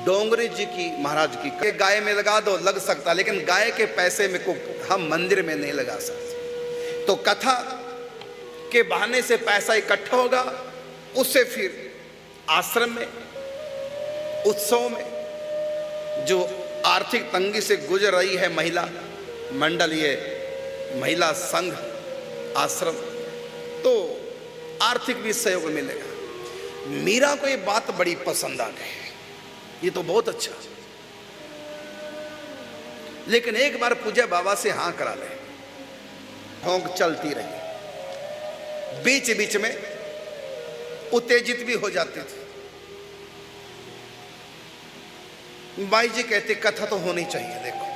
डोंगरी जी की महाराज की गाय में लगा दो, लग सकता, लेकिन गाय के पैसे में को हम मंदिर में नहीं लगा सकते। तो कथा के बहाने से पैसा इकट्ठा होगा, उससे फिर आश्रम में, उत्सव में, जो आर्थिक तंगी से गुजर रही है महिला मंडल, ये महिला संघ आश्रम, तो आर्थिक भी सहयोग मिलेगा। मीरा को ये बात बड़ी पसंद आ गई, ये तो बहुत अच्छा, लेकिन एक बार पूजा बाबा से हाँ करा ले। भौंक चलती रही, बीच बीच में उत्तेजित भी हो जाते थे। बाई जी कहते कथा तो होनी चाहिए, देखो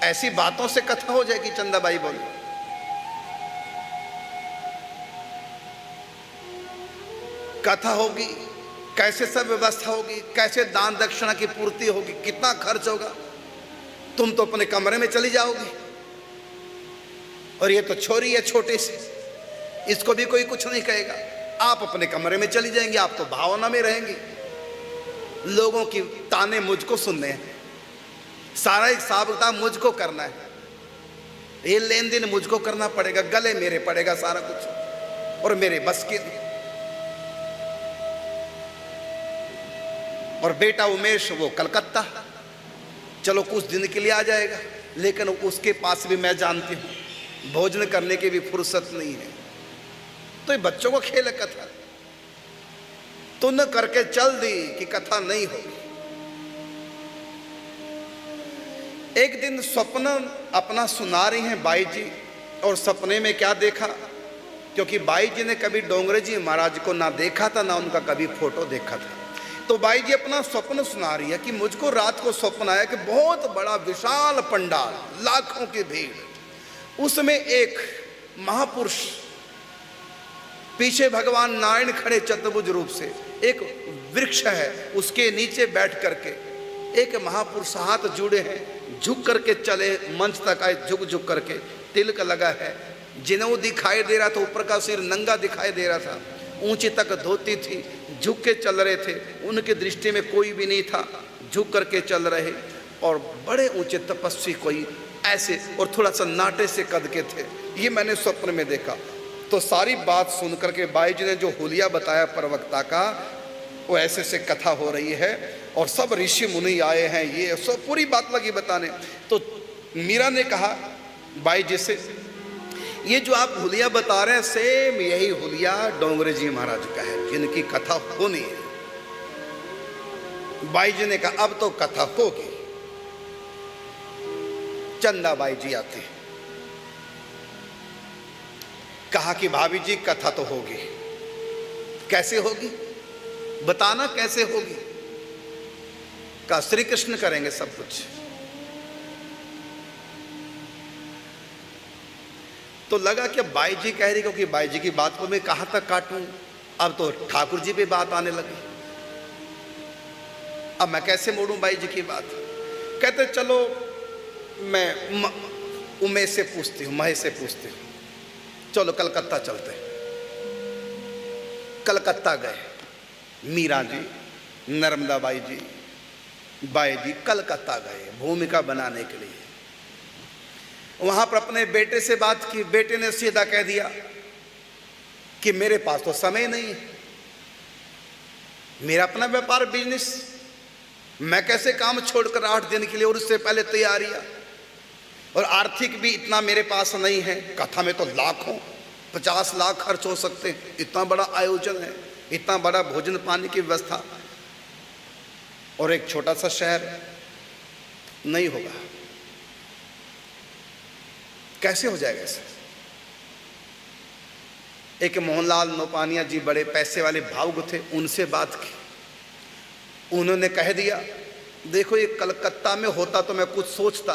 ऐसी बातों से कथा हो जाएगी। चंदाबाई बोली कथा होगी, कैसे सब व्यवस्था होगी, कैसे दान दक्षिणा की पूर्ति होगी, कितना खर्च होगा, तुम तो अपने कमरे में चली जाओगी, और ये तो छोरी है छोटी सी, इसको भी कोई कुछ नहीं कहेगा, आप अपने कमरे में चली जाएंगी, आप तो भावना में रहेंगी, लोगों की ताने मुझको सुनने हैं, सारा हिसाब किताब मुझको करना है, ये लेन देन मुझको करना पड़ेगा, गले मेरे पड़ेगा सारा कुछ, और मेरे बस की। और बेटा उमेश वो कलकत्ता, चलो कुछ दिन के लिए आ जाएगा, लेकिन उसके पास भी मैं जानती हूँ भोजन करने की भी फुर्सत नहीं है, तो ये बच्चों को खेल है कथा, तो न करके चल दी कि कथा नहीं होगी। एक दिन स्वप्न अपना सुना रही हैं बाई जी, और सपने में क्या देखा, क्योंकि बाई जी ने कभी डोंगरे जी महाराज को ना देखा था, ना उनका कभी फोटो देखा था, तो बाई जी अपना स्वप्न सुना रही है कि मुझको रात को स्वप्न आया कि बहुत बड़ा विशाल पंडाल, लाखों की भीड़, उसमें एक महापुरुष, पीछे भगवान नारायण खड़े चतुर्भुज रूप से, एक वृक्ष है उसके नीचे बैठ करके एक महापुरुष हाथ जुड़े हैं, झुक करके चले, मंच तक आए झुक झुक करके, तिलक लगा है, जिन्हें दिखाई दे रहा था, ऊपर का सिर नंगा दिखाई दे रहा था, ऊंची तक धोती थी, झुक के चल रहे थे, उनकी दृष्टि में कोई भी नहीं था, झुक करके चल रहे, और बड़े ऊंचे तपस्वी कोई ऐसे, और थोड़ा सा नाटे से कद के थे, ये मैंने स्वप्न में देखा। तो सारी बात सुन करके बाई जी ने जो हुलिया बताया प्रवक्ता का, वो ऐसे से कथा हो रही है, और सब ऋषि मुनि आए हैं, ये सब पूरी बात लगी बताने। तो मीरा ने कहा बाई जी से, ये जो आप हुलिया बता रहे हैं सेम यही हुलिया डोंगरे जी महाराज का है, जिनकी कथा होनी है। बाई जी ने कहा अब तो कथा होगी। चंदाबाई जी आते हैं, कहा कि भाभी जी कथा तो होगी, कैसे होगी बताना, कैसे होगी? कहा श्री कृष्ण करेंगे सब कुछ। तो लगा कि बाई जी कह रही, क्योंकि बाई जी की बात को मैं कहां तक काटूं, अब तो ठाकुर जी पे बात आने लगी, अब मैं कैसे मोड़ूं बाई जी की बात? कहते चलो मैं उमेश से पूछती हूँ, महेश से पूछती हूँ, चलो कलकत्ता चलते हैं। कलकत्ता गए मीरा जी, नर्मदा बाई जी कलकत्ता गए भूमिका बनाने के लिए। वहां पर अपने बेटे से बात की, बेटे ने सीधा कह दिया कि मेरे पास तो समय नहीं है, मेरा अपना व्यापार बिजनेस, मैं कैसे काम छोड़कर 8 दिन के लिए, और उससे पहले तैयारियां, और आर्थिक भी इतना मेरे पास नहीं है। कथा में तो लाखों 50 लाख खर्च हो सकते हैं, इतना बड़ा आयोजन है, इतना बड़ा भोजन पानी की व्यवस्था, और एक छोटा सा शहर, नहीं होगा, कैसे हो जाएगा ऐसे? एक मोहनलाल नौपानिया जी बड़े पैसे वाले भावुक थे, उनसे बात की, उन्होंने कह दिया देखो ये कलकत्ता में होता तो मैं कुछ सोचता,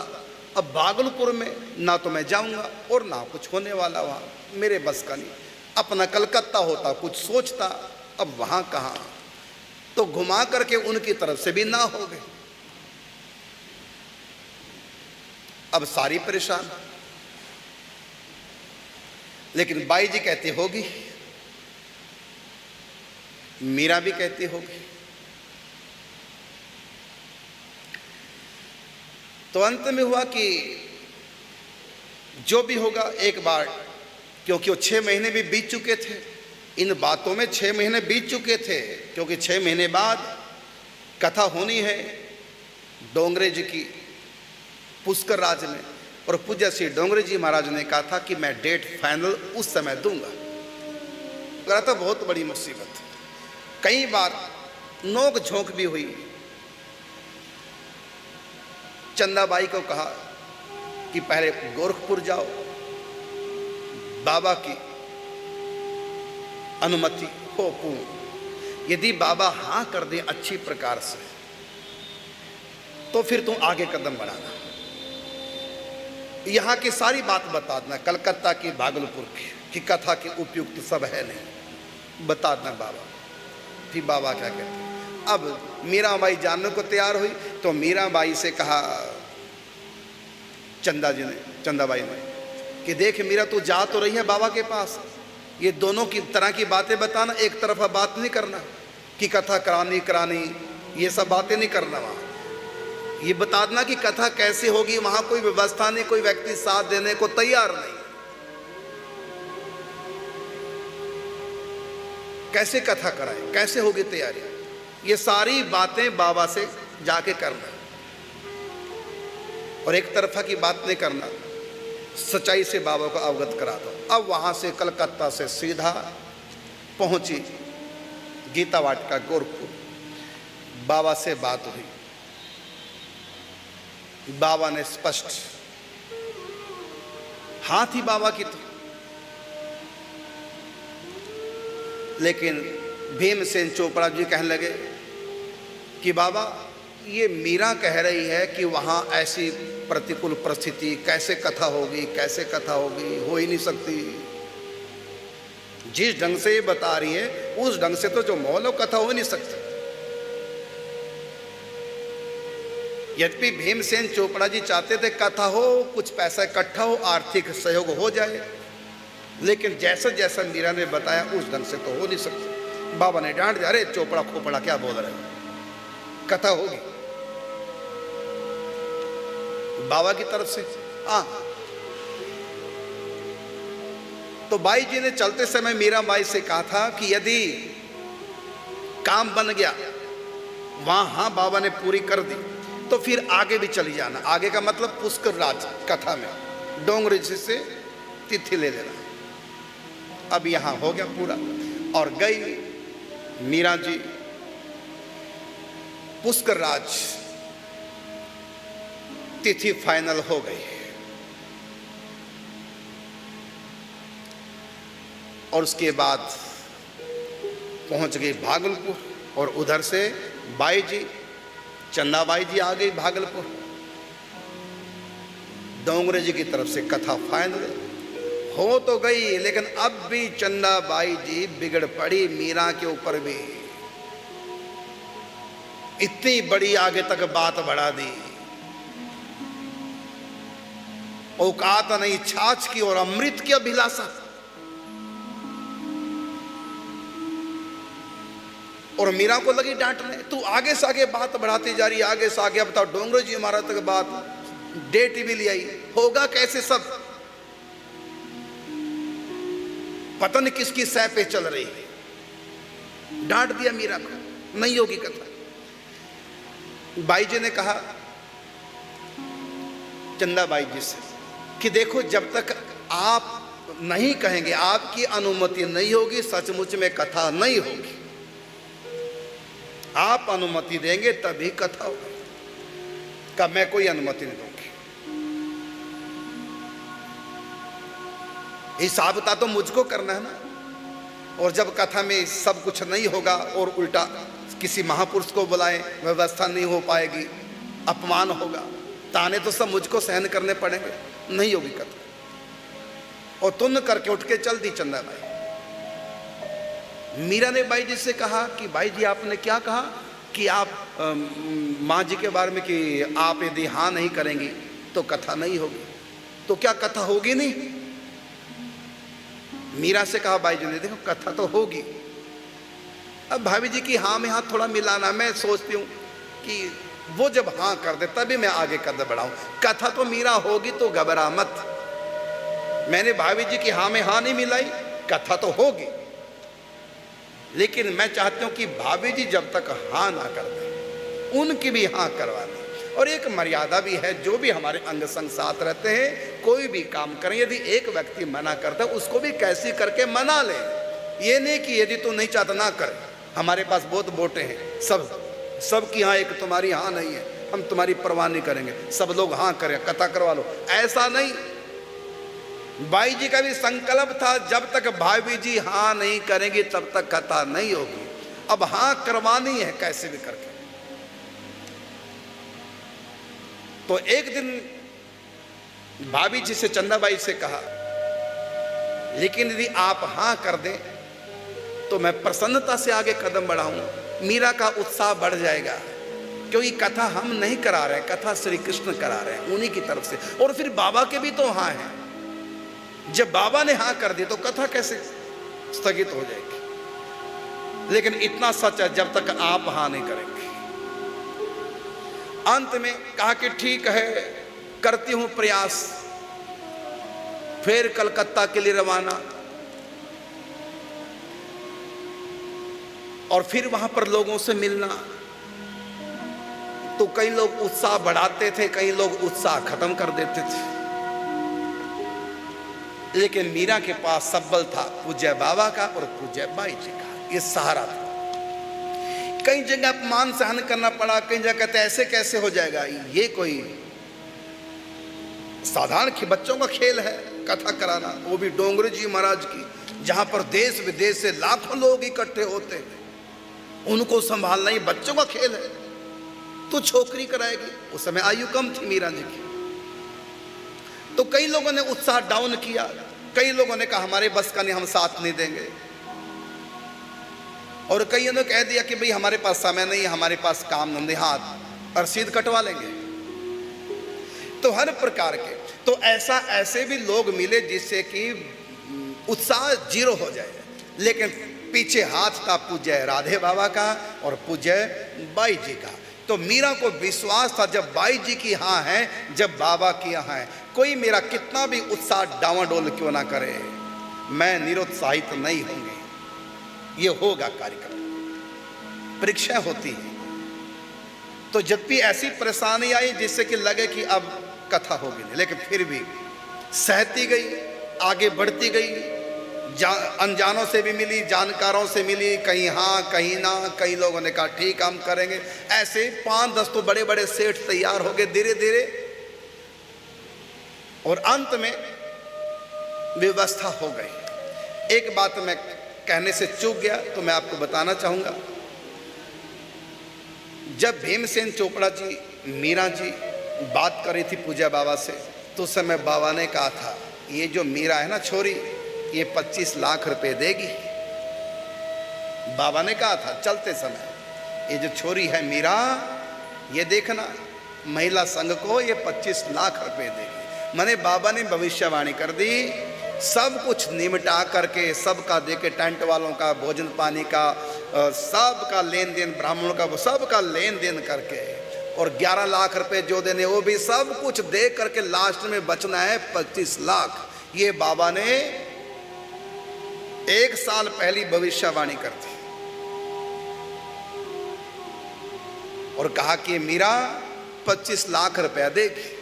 अब भागलपुर में ना तो मैं जाऊंगा और ना कुछ होने वाला, वहाँ मेरे बस का नहीं, अपना कलकत्ता होता कुछ सोचता, अब वहाँ कहाँ, तो घुमा करके उनकी तरफ से भी ना हो गए, अब सारी परेशान। लेकिन बाई जी कहती होगी, मीरा भी कहती होगी, तो अंत में हुआ कि जो भी होगा एक बार, क्योंकि वो 6 महीने भी बीत चुके थे, इन बातों में 6 महीने बीत चुके थे, क्योंकि 6 महीने बाद कथा होनी है डोंगरे जी की पुष्कर राज में। और पूज्य श्री डोंगरे जी महाराज ने कहा था कि मैं डेट फाइनल उस समय दूंगा। कहा था बहुत बड़ी मुसीबत, कई बार नोक झोंक भी हुई। चंदाबाई को कहा कि पहले गोरखपुर जाओ, बाबा की अनुमति हो पूर्ण, यदि बाबा हां कर दें अच्छी प्रकार से तो फिर तुम आगे कदम बढ़ाना, यहां की सारी बात बता देना, कलकत्ता की भागलपुर की कथा की उपयुक्त सब है नहीं, बता देना बाबा। फिर बाबा क्या कहते हैं, अब मीराबाई जानने को तैयार हुई तो मीराबाई से कहा चंदाबाई ने कि देख मीरा, तू जा तो रही है बाबा के पास, ये दोनों की तरह की बातें बताना, एक तरफा बात नहीं करना कि कथा करानी ये सब बातें नहीं करना। वहां ये बता देना कि कथा कैसे होगी, वहां कोई व्यवस्था नहीं, कोई व्यक्ति साथ देने को तैयार नहीं, कैसे कथा कराएं, कैसे होगी तैयारी, ये सारी बातें बाबा से जाके करना और एक तरफा की बात नहीं करना, सच्चाई से बाबा को अवगत करा दो। अब वहां से कलकत्ता से सीधा पहुंची गीता वाटिका गोरखपुर, बाबा से बात हुई। बाबा ने स्पष्ट, हाँ थी बाबा की तो, लेकिन भीमसेन चोपड़ा जी कहने लगे कि बाबा ये मीरा कह रही है कि वहां ऐसी प्रतिकूल परिस्थिति, कैसे कथा होगी, कैसे कथा होगी, हो ही नहीं सकती, जिस ढंग से ये बता रही है उस ढंग से तो जो माहौल है कथा हो नहीं सकती। यद्यपि भीमसेन चोपड़ा जी चाहते थे कथा हो, कुछ पैसा इकट्ठा हो, आर्थिक सहयोग हो जाए, लेकिन जैसा जैसा मीरा ने बताया उस ढंग से तो हो नहीं सकता। बाबा ने डांट दिया, अरे चोपड़ा खोपड़ा क्या बोल रहे हो, कथा होगी बाबा की तरफ से। हाँ, तो बाई जी ने चलते समय मीरा बाई से कहा था कि यदि काम बन गया वहां, हाँ बाबा ने पूरी कर दी, तो फिर आगे भी चली जाना। आगे का मतलब पुष्कर राज कथा में डोंगरे जी से तिथि ले लेना। अब यहां हो गया पूरा, और गई मीरा जी पुष्कर राज, तिथि फाइनल हो गई और उसके बाद पहुंच गई भागलपुर, और उधर से बाई जी, चंदाबाई जी आ गई भागलपुर, डोंगरे जी की तरफ से कथा फाइनल हो तो गई, लेकिन अब भी चंदाबाई जी बिगड़ पड़ी मीरा के ऊपर भी, इतनी बड़ी आगे तक बात बढ़ा दी, औकात नहीं छाछ की और अमृत की अभिलाषा, और मीरा को लगी डांटने, तू आगे से आगे बात बढ़ाती जा रही है, आगे से आगे, बताओ डोंगरे जी महाराज तक बात, डेट भी ले आई, होगा कैसे सब, पता नहीं किसकी सह पे चल रही है। डांट दिया मीरा को, नहीं होगी कथा। बाई जी ने कहा चंदाबाई जी से कि देखो, जब तक आप नहीं कहेंगे, आपकी अनुमति नहीं होगी, सचमुच में कथा नहीं होगी, आप अनुमति देंगे तभी कथा होगी, का मैं कोई अनुमति नहीं दूंगी, हिसाब तो मुझको करना है ना, और जब कथा में सब कुछ नहीं होगा और उल्टा किसी महापुरुष को बुलाएं, व्यवस्था नहीं हो पाएगी, अपमान होगा, ताने तो सब मुझको सहन करने पड़ेंगे, नहीं होगी कथा। और तुन करके उठ के चल दी चंदाबाई। मीरा ने बाई जी से कहा कि बाई जी आपने क्या कहा कि आप माँ जी के बारे में कि आप यदि हाँ नहीं करेंगी तो कथा नहीं होगी, तो क्या कथा होगी नहीं? मीरा से कहा बाई जी ने, देखो कथा तो होगी। अब भाभी जी की हाँ में हाथ थोड़ा मिलाना, मैं सोचती हूँ कि वो जब हाँ कर दे तभी मैं आगे कदम बढ़ाऊं। कथा तो मीरा होगी तो घबरा मत। मैंने भाभी जी की हाँ में हाँ नहीं मिलाई, कथा तो होगी, लेकिन मैं चाहती हूं कि भाभी जी जब तक हाँ ना कर दे उनकी भी हाँ करवानी। और एक मर्यादा भी है, जो भी हमारे अंग संग साथ रहते हैं कोई भी काम करें, यदि एक व्यक्ति मना करता है उसको भी कैसी करके मना ले। ये नहीं कि यदि तू नहीं चाहता ना कर, हमारे पास बहुत वोटें हैं, सब की हाँ एक तुम्हारी हाँ नहीं है, हम तुम्हारी परवाह नहीं करेंगे, सब लोग हाँ करें, कथा करवा लो, ऐसा नहीं। बाई जी का भी संकल्प था जब तक भाभी जी हाँ नहीं करेंगी तब तक कथा नहीं होगी। अब हाँ करवानी है कैसे भी करके। तो एक दिन भाभी जी से चंदाबाई से कहा, लेकिन यदि आप हाँ कर दें तो मैं प्रसन्नता से आगे कदम बढ़ाऊंगा, मीरा का उत्साह बढ़ जाएगा, क्योंकि कथा हम नहीं करा रहे हैं, कथा श्री कृष्ण करा रहे हैं उन्हीं की तरफ से। और फिर बाबा के भी तो हाँ है, जब बाबा ने हाँ कर दी तो कथा कैसे स्थगित हो जाएगी। लेकिन इतना सच है, जब तक आप हाँ नहीं करेंगे। अंत में कहा कि ठीक है, करती हूं प्रयास। फिर कलकत्ता के लिए रवाना, और फिर वहां पर लोगों से मिलना। तो कई लोग उत्साह बढ़ाते थे, कई लोग उत्साह खत्म कर देते थे, लेकिन मीरा के पास सब था पूज्य बाबा का और पूज्य बाई जी का, ये सहारा था। कई जगह अपमान सहन करना पड़ा, कई जगह कहते ऐसे कैसे हो जाएगा, ये कोई साधारण बच्चों का खेल है कथा कराना, वो भी डोंगरे जी महाराज की, जहां पर देश विदेश से लाखों लोग इकट्ठे होते हैं, उनको संभालना ही बच्चों का खेल है। तो छोकरी कराएगी, उस समय आयु कम थी मीरा जी की। तो कई लोगों ने उत्साह डाउन किया, कई लोगों ने कहा हमारे बस का नहीं, हम साथ नहीं देंगे, और कईयों ने कह दिया कि भाई हमारे पास समय नहीं है, हमारे पास काम धंधे, हाथ रसीद कटवा लेंगे। तो हर प्रकार के, तो ऐसे भी लोग मिले जिससे कि उत्साह जीरो हो जाए, लेकिन पीछे हाथ था पूज्य राधे बाबा का और पूज्य बाई जी का। तो मीरा को विश्वास था जब बाई जी की हाँ है, जब बाबा की हाँ है, कोई मेरा कितना भी उत्साह डावाडोल क्यों ना करे, मैं निरुत्साहित नहीं होंगे, ये होगा कार्यक्रम। परीक्षा होती है, तो जब भी ऐसी परेशानी आई जिससे कि लगे कि अब कथा होगी नहीं, लेकिन फिर भी सहती गई, आगे बढ़ती गई, अनजानों से भी मिली, जानकारों से मिली, कहीं हाँ कहीं ना, कई लोगों ने कहा ठीक हम करेंगे। ऐसे 5-10 तो बड़े बड़े सेठ तैयार हो गए धीरे धीरे, और अंत में व्यवस्था हो गई। एक बात मैं कहने से चूक गया तो मैं आपको बताना चाहूंगा। जब भीमसेन चोपड़ा जी मीरा जी बात कर रही थी पूज्य बाबा से, तो उस समय बाबा ने कहा था ये जो मीरा है ना छोरी, ये 25 लाख रुपए देगी। बाबा ने कहा था चलते समय, ये जो छोरी है मीरा, ये देखना महिला संघ को ये 25 लाख रुपए देगी। मैंने बाबा ने भविष्यवाणी कर दी, सब कुछ निमटा करके, सबका देके, टेंट वालों का, भोजन पानी का, सबका लेन देन, ब्राह्मणों का सबका लेन देन करके, और 11 लाख रुपए जो देने वो भी सब कुछ दे करके लास्ट में बचना है 25 लाख। ये बाबा ने 1 साल पहली भविष्यवाणी कर दी और कहा कि मीरा 25 लाख रुपया देगी।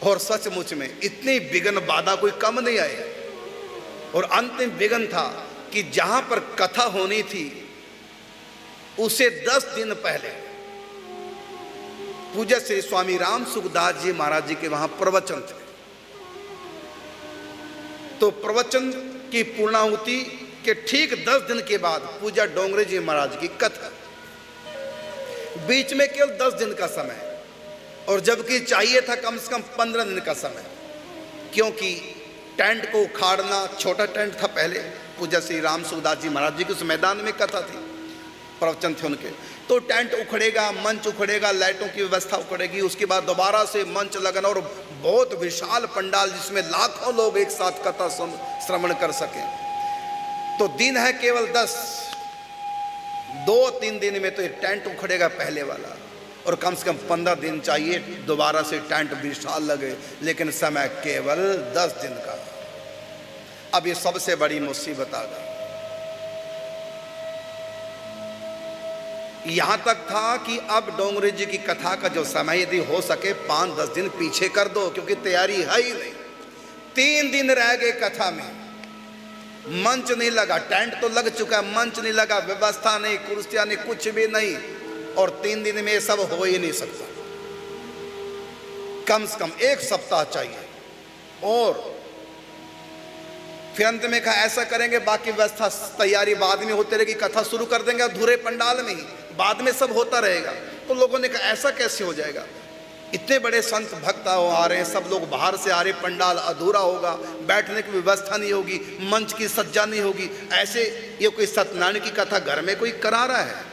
और सचमुच में इतनी विघ्न बाधा कोई कम नहीं आई, और अंतिम विघ्न था कि जहां पर कथा होनी थी उसे 10 दिन पहले पूज्य श्री स्वामी राम सुखदास जी महाराज जी के वहां प्रवचन थे। तो प्रवचन की पूर्णाहुति के ठीक 10 दिन के बाद पूज्य डोंगरे जी महाराज की कथा, बीच में केवल 10 दिन का समय, और जबकि चाहिए था कम से कम 15 दिन का समय, क्योंकि टेंट को उखाड़ना, छोटा टेंट था पहले, पूज्य श्री राम सुखदास जी महाराज जी के उस मैदान में कथा थी, प्रवचन थे उनके, तो टेंट उखड़ेगा, मंच उखड़ेगा, लाइटों की व्यवस्था उखड़ेगी, उसके बाद दोबारा से मंच लगना, और बहुत विशाल पंडाल जिसमें लाखों लोग एक साथ कथा श्रवण कर सकें। तो दिन है केवल 10, 2-3 दिन में तो ये टेंट उखड़ेगा पहले वाला, और कम से कम 15 दिन चाहिए, दोबारा से टेंट विशाल लगे, लेकिन समय केवल 10 दिन का। अब ये सबसे बड़ी मुसीबत आ गई। यहां तक था कि अब डोंगरे जी की कथा का जो समय यदि हो सके 5-10 दिन पीछे कर दो, क्योंकि तैयारी है ही नहीं। 3 दिन रह गए कथा में, मंच नहीं लगा, टेंट तो लग चुका, मंच नहीं लगा, व्यवस्था नहीं, कुर्सियां नहीं, कुछ भी नहीं, और 3 दिन में ये सब हो ही नहीं सकता। कम से कम 1 सप्ताह चाहिए। और फिर अंत में कहा ऐसा करेंगे, बाकी व्यवस्था तैयारी बाद में होते रहेगी, कथा शुरू कर देंगे अधूरे पंडाल में ही, बाद में सब होता रहेगा। तो लोगों ने कहा ऐसा कैसे हो जाएगा, इतने बड़े संत भक्त आ रहे हैं, सब लोग बाहर से आ रहे, पंडाल अधूरा होगा, बैठने की व्यवस्था नहीं होगी, मंच की सज्जा नहीं होगी, ऐसे ये कोई सत्यनारायण की कथा घर में कोई करा रहा है,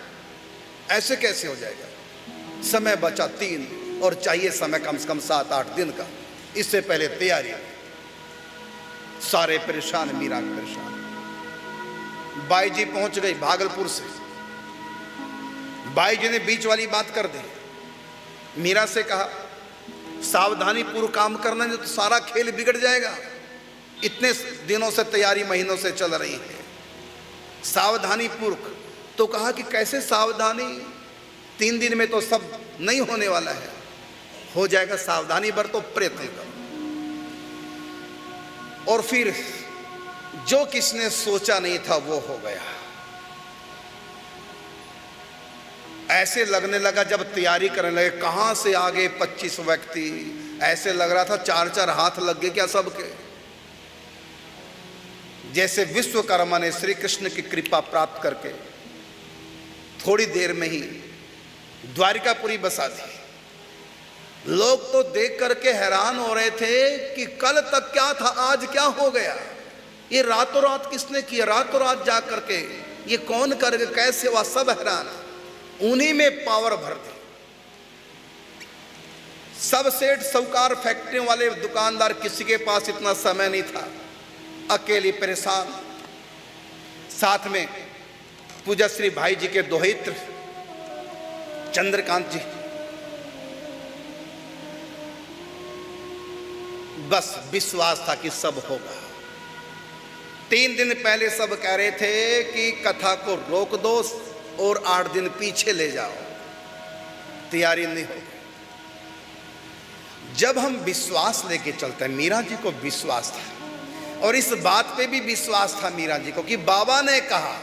ऐसे कैसे हो जाएगा। समय बचा 3 और चाहिए समय कम से कम 7-8 दिन का। इससे पहले तैयारी, सारे परेशान, मीरा परेशान। बाई जी पहुंच गई भागलपुर से, बाई जी ने बीच वाली बात कर दी। मीरा से कहा सावधानी पूर्वक काम करना, नहीं तो सारा खेल बिगड़ जाएगा। इतने दिनों से तैयारी, महीनों से चल रही है, सावधानी पूर्वक। तो कहा कि कैसे सावधानी, 3 दिन में तो सब नहीं होने वाला है, हो जाएगा, सावधानी बरतो, प्रयत्न करो। और फिर जो किसने सोचा नहीं था वो हो गया। ऐसे लगने लगा जब तैयारी करने लगे, कहां से आ गए 25 व्यक्ति, ऐसे लग रहा था 4-4 हाथ लग गए क्या सबके। जैसे विश्वकर्मा ने श्री कृष्ण की कृपा प्राप्त करके थोड़ी देर में ही द्वारिकापुरी बसा दी। लोग तो देख करके हैरान हो रहे थे कि कल तक क्या था, आज क्या हो गया, ये रातों रात किसने किया, रातों रात जा करके ये कौन कर गया, कैसे हुआ, सब हैरान। उन्हीं में पावर भर दी। सब सेठ साहूकार, फैक्ट्री वाले, दुकानदार, किसी के पास इतना समय नहीं था, अकेली परेशान। साथ में पूजा श्री भाई जी के दोहित्र चंद्रकांत जी। बस विश्वास था कि सब होगा। 3 दिन पहले सब कह रहे थे कि कथा को रोक दो और 8 दिन पीछे ले जाओ, तैयारी नहीं होगी। जब हम विश्वास लेके चलते हैं, मीरा जी को विश्वास था, और इस बात पे भी विश्वास था मीरा जी को कि बाबा ने कहा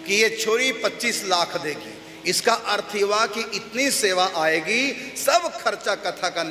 कि ये छोरी 25 लाख देगी, इसका अर्थ हुआ कि इतनी सेवा आएगी, सब खर्चा कथा का